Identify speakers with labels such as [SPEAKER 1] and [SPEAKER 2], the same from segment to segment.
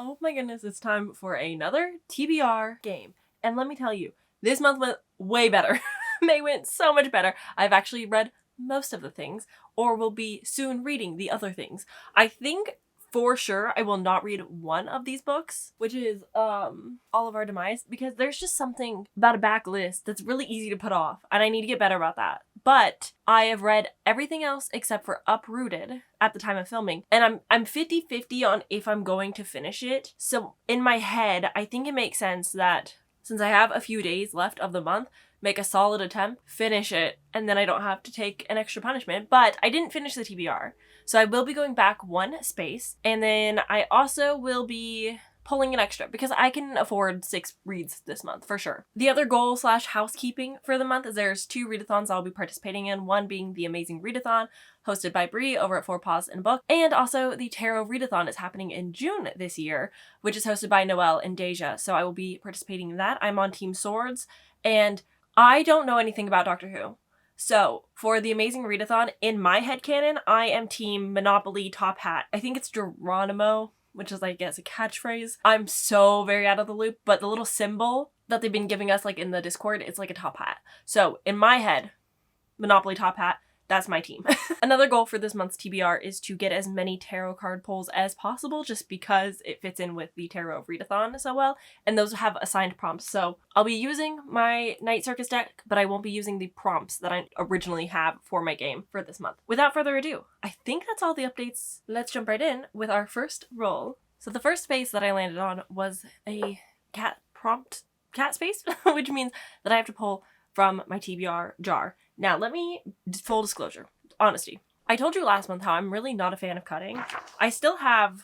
[SPEAKER 1] Oh my goodness, it's time for another TBR game. And let me tell you, this month went way better. May went so much better. I've actually read most of the things, or will be soon reading the other things. I think for sure I will not read one of these books, which is All of Our Demise, because there's just something about a backlist that's really easy to put off, and I need to get better about that. But I have read everything else except for Uprooted at the time of filming, and I'm 50-50 on if I'm going to finish it. So in my head, I think it makes sense that since I have a few days left of the month, make a solid attempt, finish it, and then I don't have to take an extra punishment. But I didn't finish the TBR, so I will be going back one space, and then I also will be pulling an extra because I can afford 6 reads this month for sure. The other goal / housekeeping for the month is there's 2 readathons I'll be participating in, one being the Amazing Readathon hosted by Bree over at 4 Paws and Book, and also the Tarot Readathon is happening in June this year, which is hosted by Noelle and Deja, so I will be participating in that. I'm on Team Swords, and I don't know anything about Doctor Who. So, for the Amazing Readathon, in my headcanon, I am Team Monopoly Top Hat. I think it's Geronimo, which is, I guess, a catchphrase. I'm so very out of the loop, but the little symbol that they've been giving us, like, in the Discord, it's like a top hat. So, in my head, Monopoly Top Hat, that's my team. Another goal for this month's TBR is to get as many tarot card pulls as possible, just because it fits in with the Tarot Readathon so well, and those have assigned prompts. So I'll be using my Night Circus deck, but I won't be using the prompts that I originally have for my game for this month. Without further ado, I think that's all the updates. Let's jump right in with our first roll. So the first space that I landed on was a cat space, which means that I have to pull from my TBR jar. Now, let me, full disclosure, honesty. I told you last month how I'm really not a fan of cutting. I still have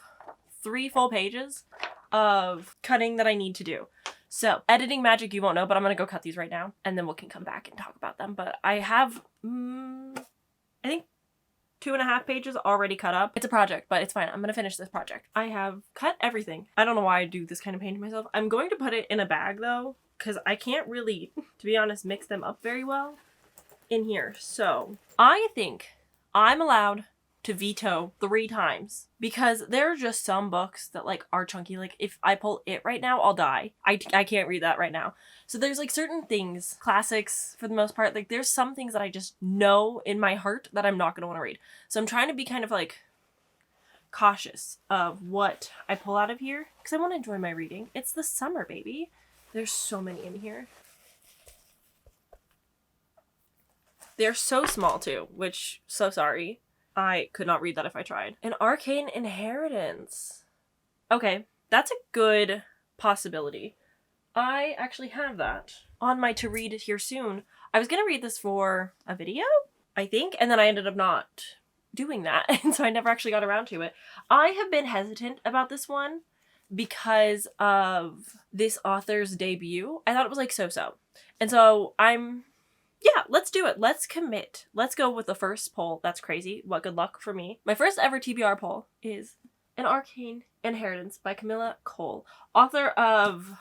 [SPEAKER 1] 3 full pages of cutting that I need to do. So, editing magic you won't know, but I'm going to go cut these right now, and then we can come back and talk about them. But I have, I think 2.5 pages already cut up. It's a project, but it's fine. I'm going to finish this project. I have cut everything. I don't know why I do this kind of pain to myself. I'm going to put it in a bag, though, because I can't really, to be honest, mix them up very well in here. So I think I'm allowed to veto 3 times because there are just some books that like are chunky. Like if I pull it right now, I'll die. I can't read that right now. So there's like certain things, classics for the most part, like there's some things that I just know in my heart that I'm not going to want to read. So I'm trying to be kind of like cautious of what I pull out of here because I want to enjoy my reading. It's the summer, baby. There's so many in here. They're so small too, which, so sorry. I could not read that if I tried. An Arcane Inheritance. Okay, that's a good possibility. I actually have that on my to read here soon. I was gonna read this for a video, I think, and then I ended up not doing that, and so I never actually got around to it. I have been hesitant about this one because of this author's debut. I thought it was like so-so. And so yeah, let's do it. Let's commit. Let's go with the first poll. That's crazy. What good luck for me. My first ever TBR poll is An Arcane Inheritance by Camilla Cole, author of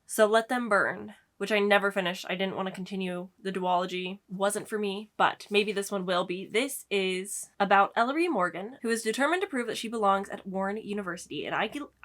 [SPEAKER 1] So Let Them Burn, which I never finished. I didn't want to continue. The duology wasn't for me, but maybe this one will be. This is about Ellery Morgan, who is determined to prove that she belongs at Warren University, an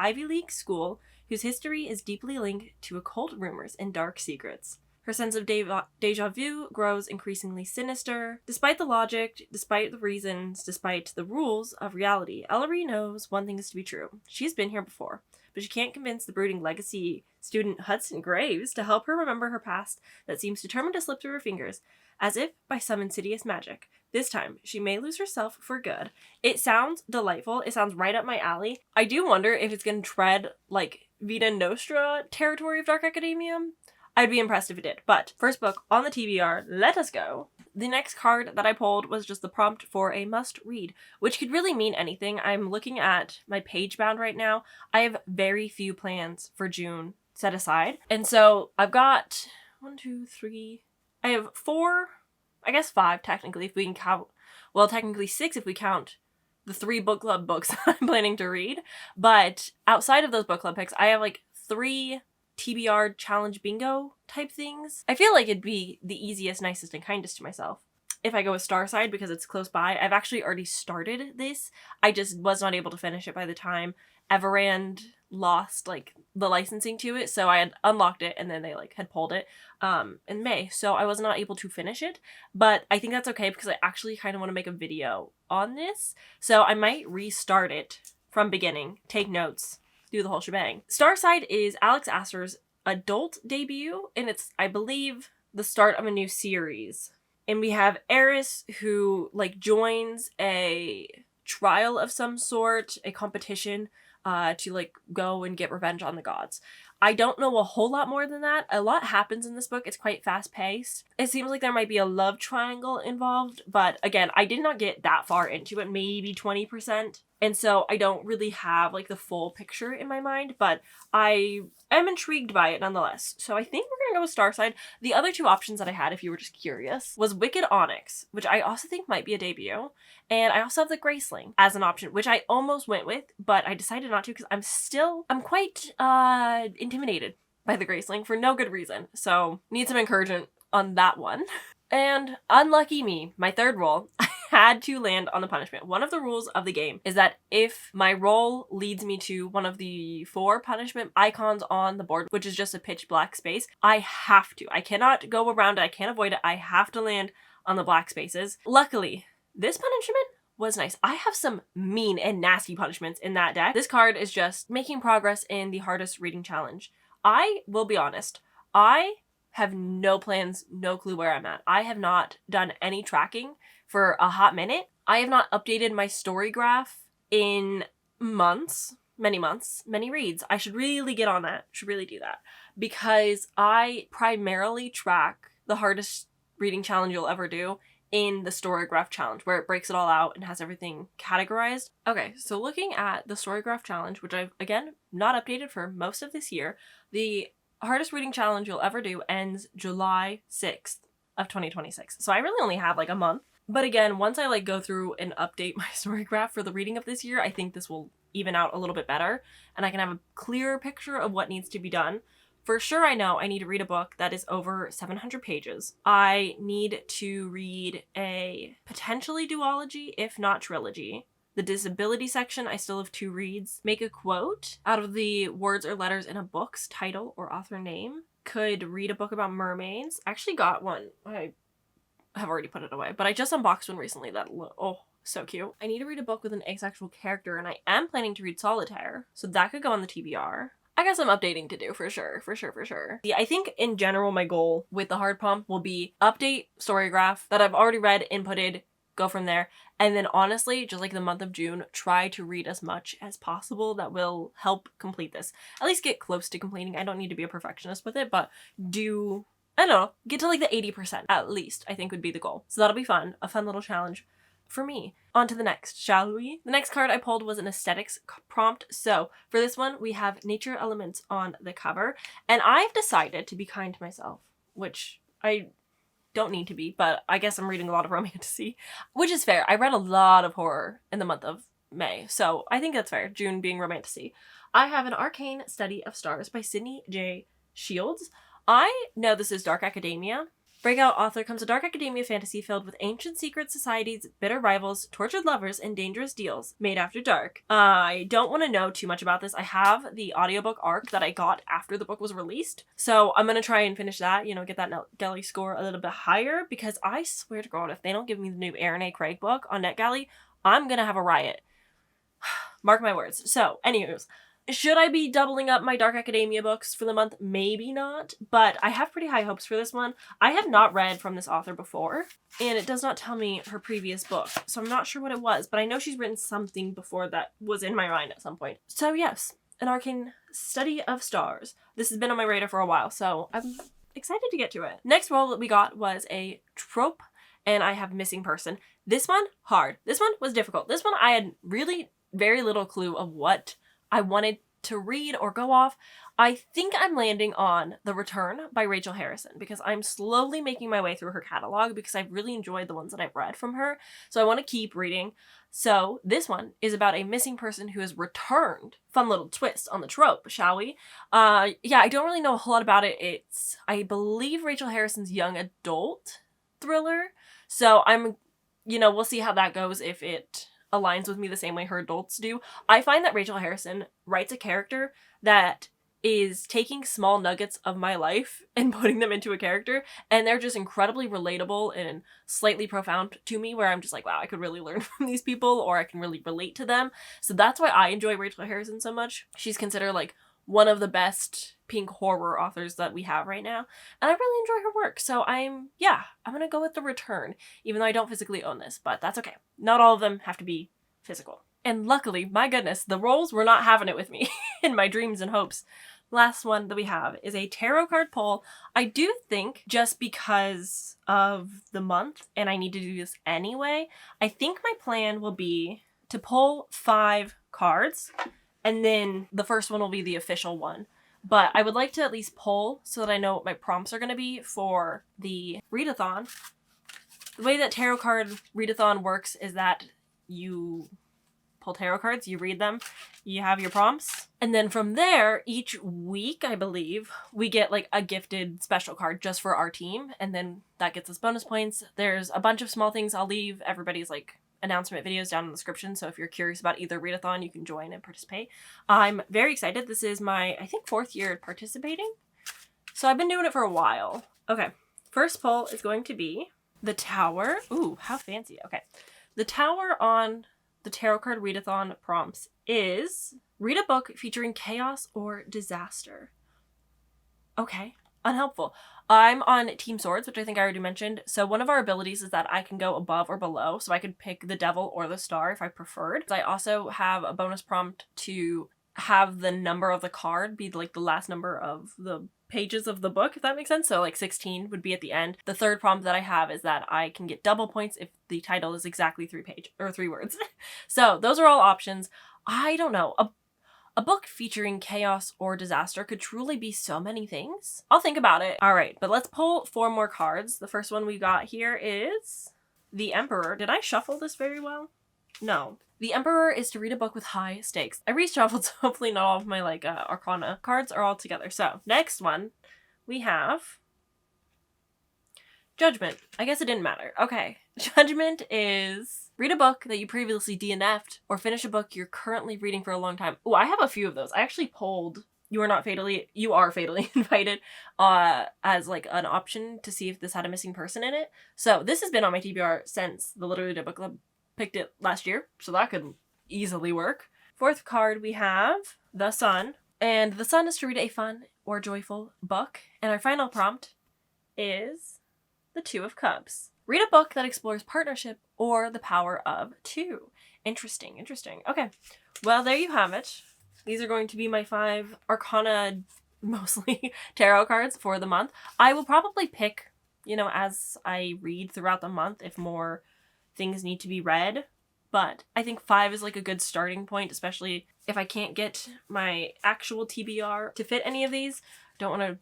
[SPEAKER 1] Ivy League school whose history is deeply linked to occult rumors and dark secrets. Her sense of deja vu grows increasingly sinister. Despite the logic, despite the reasons, despite the rules of reality, Ellery knows one thing is to be true. She's been here before, but she can't convince the brooding legacy student Hudson Graves to help her remember her past that seems determined to slip through her fingers, as if by some insidious magic. This time, she may lose herself for good. It sounds delightful. It sounds right up my alley. I do wonder if it's going to tread, like, Vita Nostra territory of Dark Academia. I'd be impressed if it did. But first book on the TBR, let us go. The next card that I pulled was just the prompt for a must read, which could really mean anything. I'm looking at my page bound right now. I have very few plans for June set aside. And so I've got 1, 2, 3. I have 4, I guess 5 technically if we can count. Well, technically 6 if we count the 3 book club books I'm planning to read. But outside of those book club picks, I have like 3 TBR challenge bingo type things. I feel like it'd be the easiest, nicest, and kindest to myself if I go with Starside because it's close by. I've actually already started this. I just was not able to finish it by the time Everand lost like the licensing to it, so I had unlocked it and then they like had pulled it in May, so I was not able to finish it, but I think that's okay because I actually kind of want to make a video on this, so I might restart it from beginning, take notes, do the whole shebang. Starside is Alex Astor's adult debut, and it's, I believe, the start of a new series. And we have Eris, who like joins a trial of some sort, a competition to like go and get revenge on the gods. I don't know a whole lot more than that. A lot happens in this book. It's quite fast paced. It seems like there might be a love triangle involved, but again, I did not get that far into it, maybe 20%. And so I don't really have like the full picture in my mind, but I am intrigued by it nonetheless. So I think we're gonna go with Starside. The other two options that I had, if you were just curious, was Wicked Onyx, which I also think might be a debut. And I also have the Graceling as an option, which I almost went with, but I decided not to because I'm quite intimidated by the Graceling for no good reason. So need some encouragement on that one. And unlucky me, my third roll, I had to land on the punishment. One of the rules of the game is that if my roll leads me to one of the 4 punishment icons on the board, which is just a pitch black space, I have to. I cannot go around it. I can't avoid it. I have to land on the black spaces. Luckily, this punishment was nice. I have some mean and nasty punishments in that deck. This card is just making progress in the hardest reading challenge. I will be honest, I have no plans, no clue where I'm at. I have not done any tracking for a hot minute. I have not updated my story graph in months, many reads. I should really get on that. Should really do that because I primarily track the hardest reading challenge you'll ever do in the story graph challenge, where it breaks it all out and has everything categorized. Okay, so looking at the story graph challenge, which I've again not updated for most of this year, the hardest reading challenge you'll ever do ends July 6th of 2026. So I really only have like a month. But again, once I like go through and update my story graph for the reading of this year, I think this will even out a little bit better and I can have a clearer picture of what needs to be done. For sure, I know I need to read a book that is over 700 pages. I need to read a potentially duology, if not trilogy. The disability section, I still have 2 reads. Make a quote out of the words or letters in a book's title or author name. Could read a book about mermaids. Actually got one. I have already put it away, but I just unboxed one recently that, oh, so cute. I need to read a book with an asexual character, and I am planning to read Solitaire, so that could go on the TBR. I got some updating to do for sure. Yeah, I think in general my goal with the hard pump will be update story graph that I've already read, inputted, go from there. And then honestly, just like the month of June, try to read as much as possible that will help complete this. At least get close to completing. I don't need to be a perfectionist with it, but do, I don't know, get to like the 80% at least, I think would be the goal. So that'll be fun. A fun little challenge for me. On to the next, shall we? The next card I pulled was an aesthetics prompt. So for this one, we have nature elements on the cover. And I've decided to be kind to myself, which I don't need to be, but I guess I'm reading a lot of romantasy, which is fair. I read a lot of horror in the month of May, so I think that's fair, June being romantasy. I have an Arcane Study of Stars by Sydney J. Shields. I know this is dark academia. Breakout author comes a dark academia fantasy filled with ancient secret societies, bitter rivals, tortured lovers, and dangerous deals made after dark. I don't want to know too much about this. I have the audiobook arc that I got after the book was released, so I'm going to try and finish that, you know, get that NetGalley score a little bit higher, because I swear to God, if they don't give me the new Aaron A. Craig book on NetGalley, I'm going to have a riot. Mark my words. So, anyways, should I be doubling up my Dark Academia books for the month? Maybe not, but I have pretty high hopes for this one. I have not read from this author before, and it does not tell me her previous book, so I'm not sure what it was, but I know she's written something before that was in my mind at some point. So yes, an Arcane Study of Stars. This has been on my radar for a while, so I'm excited to get to it. Next role that we got was a trope, and I have Missing Person. This one, hard. This one was difficult. This one, I had really very little clue of what I wanted to read or go off. I think I'm landing on The Return by Rachel Harrison, because I'm slowly making my way through her catalog because I've really enjoyed the ones that I've read from her. So I want to keep reading. So this one is about a missing person who has returned. Fun little twist on the trope, shall we? Yeah, I don't really know a whole lot about it. It's, I believe, Rachel Harrison's young adult thriller. So I'm, you know, we'll see how that goes, if it aligns with me the same way her adults do. I find that Rachel Harrison writes a character that is taking small nuggets of my life and putting them into a character, and they're just incredibly relatable and slightly profound to me, where I'm just like, wow, I could really learn from these people, or I can really relate to them. So that's why I enjoy Rachel Harrison so much. She's considered like one of the best pink horror authors that we have right now, and I really enjoy her work. So I'm gonna go with The Return, even though I don't physically own this, but that's okay. Not all of them have to be physical. And luckily, my goodness, the rolls were not having it with me in my dreams and hopes. Last one that we have is a tarot card pull. I do think, just because of the month and I need to do this anyway, I think my plan will be to pull 5 cards, and then the first one will be the official one. But I would like to at least pull so that I know what my prompts are going to be for the readathon. The way that tarot card readathon works is that you pull tarot cards, you read them, you have your prompts, and then from there, each week, I believe, we get like a gifted special card just for our team, and then that gets us bonus points. There's a bunch of small things I'll leave everybody's like announcement videos down in the description, so if you're curious about either readathon, you can join and participate. I'm very excited. This is my, I think, 4th year participating, so I've been doing it for a while. Okay, first pull is going to be the Tower. Ooh, how fancy. Okay, the Tower on the tarot card readathon prompts is read a book featuring chaos or disaster. Okay, unhelpful. I'm on Team Swords, which I think I already mentioned. So one of our abilities is that I can go above or below. So I could pick the Devil or the Star if I preferred. I also have a bonus prompt to have the number of the card be like the last number of the pages of the book, if that makes sense. So like 16 would be at the end. The third prompt that I have is that I can get double points if the title is exactly 3 words. So those are all options. I don't know. A book featuring chaos or disaster could truly be so many things. I'll think about it. All right, but let's pull 4 more cards. The first one we got here is the Emperor. Did I shuffle this very well? No. The Emperor is to read a book with high stakes. I reshuffled, so hopefully not all of my like Arcana cards are all together. So next one we have Judgment. I guess it didn't matter. Okay. Judgment is read a book that you previously DNF'd or finish a book you're currently reading for a long time. Oh, I have a few of those. I actually pulled You Are Fatally Invited as like an option to see if this had a missing person in it. So this has been on my TBR since the Literally Dead Book Club picked it last year, so that could easily work. 4th card we have the Sun, and the Sun is to read a fun or joyful book, and our final prompt is the 2 of Cups. Read a book that explores partnership or the power of 2. Interesting. Okay, well, there you have it. These are going to be my 5 Arcana, mostly tarot cards for the month. I will probably pick, as I read throughout the month if more things need to be read, but I think 5 is like a good starting point, especially if I can't get my actual TBR to fit any of these. Don't want to,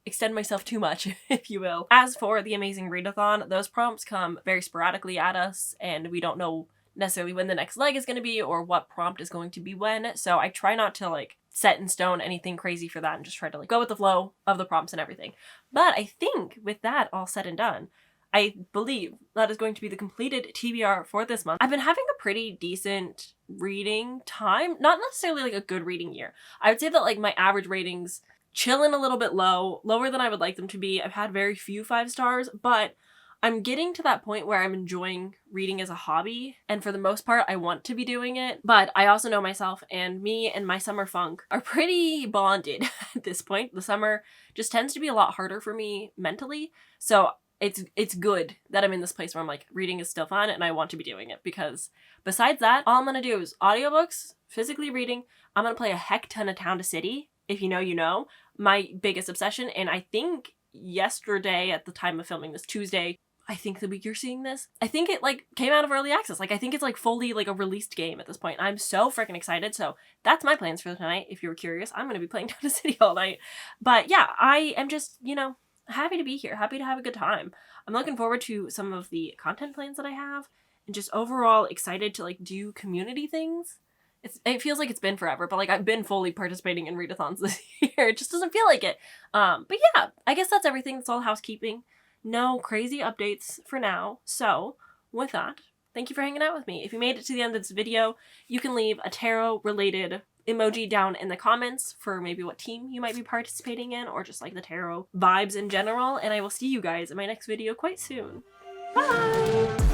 [SPEAKER 1] extend myself too much, if you will. As for the amazing readathon, those prompts come very sporadically at us, and we don't know necessarily when the next leg is going to be or what prompt is going to be when, so I try not to like set in stone anything crazy for that and just try to like go with the flow of the prompts and everything. But I think with that all said and done, I believe that is going to be the completed TBR for this month. I've been having a pretty decent reading time. Not necessarily like a good reading year. I would say that like my average ratings chilling a little bit lower than I would like them to be. I've had very few 5 stars, but I'm getting to that point where I'm enjoying reading as a hobby, and for the most part, I want to be doing it. But I also know myself, and me and my summer funk are pretty bonded at this point. The summer just tends to be a lot harder for me mentally, so it's good that I'm in this place where I'm like, reading is still fun and I want to be doing it, because besides that, all I'm gonna do is audiobooks, physically reading. I'm gonna play a heck ton of Town to City. If you know, you know. My biggest obsession, and I think yesterday at the time of filming this, Tuesday, I think the week you're seeing this, I think it like came out of early access. Like I think it's like fully like a released game at this point. I'm so freaking excited. So that's my plans for tonight. If you were curious, I'm going to be playing Town to City all night. But yeah, I am just, happy to be here. Happy to have a good time. I'm looking forward to some of the content plans that I have, and just overall excited to like do community things. It feels like it's been forever, but like I've been fully participating in readathons this year. It just doesn't feel like it. But yeah, I guess that's everything. That's all housekeeping. No crazy updates for now. So with that, thank you for hanging out with me. If you made it to the end of this video, you can leave a tarot-related emoji down in the comments for maybe what team you might be participating in, or just like the tarot vibes in general, and I will see you guys in my next video quite soon. Bye!